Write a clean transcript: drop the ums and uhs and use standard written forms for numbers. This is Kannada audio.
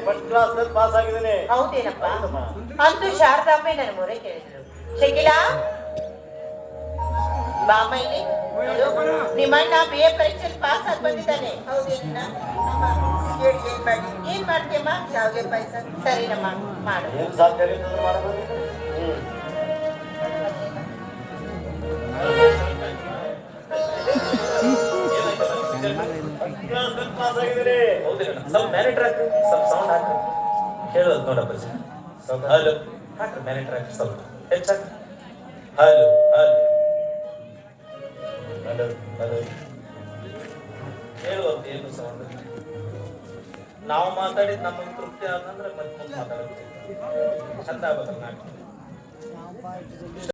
ಫಸ್ಟ್ ಕ್ಲಾಸ್ ಪಾಸ್ ಆಗಿದ್ದೇನೆ. ಹೌದೇನಪ್ಪ? ಅಂತೂ ಶಾರದಾಂಬೆ ನನ್ನ ಮೊರೆ ಕೇಳಿದ್ರು. ಶಕಿಲಾ ಬಾಮ ಇಲ್ಲಿ ನಿಮ್ಮಣ್ಣ BA ಪರೀಕ್ಷೆಯಲ್ಲಿ ಪಾಸ್ ಆಗಿ ಬಂದಿದ್ದಾನೆ. ಹೌದೇನ? ಏನ್ ಮಾಡ್ತೀಯಮ್ಮ? ಶಾವಿಗೆ ಪಾಯಸ. ಸರಿನಮ್ಮ ಮಾಡು. ಏನ್ ಸಾಧ್ಯ ಮಾಡಬಹುದು. ಸ್ವಲ್ಪ ಮ್ಯಾನೇಟರ್ ಹಾಕ್ರಿ, ಸ್ವಲ್ಪ ಸೌಂಡ್ ಹಾಕ್ರಿ, ಕೇಳೋದು ನೋಡಪ್ಪ. ಹಲೋ ಹಾಕ್ರಿ, ಮ್ಯಾನೇಟರ್ ಹಾಕ್ರಿ, ಸ್ವಲ್ಪ ಹೆಚ್ಚಾಕ್ರಿ. ಹಲೋ ಹಲೋ ಹಲೋ ಹಲೋ ಹೇಳುವಂತ ಏನು ಸೌಂಡ್. ನಾವು ಮಾತಾಡಿದ್ ನಮಗೆ ತೃಪ್ತಿ ಆದಂದ್ರೆ ಮತ್ತೆ ಮಾತಾಡ್ತೀವಿ. ಚಂದ ಆಗ್ಬೇಕಲ್ಲ ನಾಲ್ಕು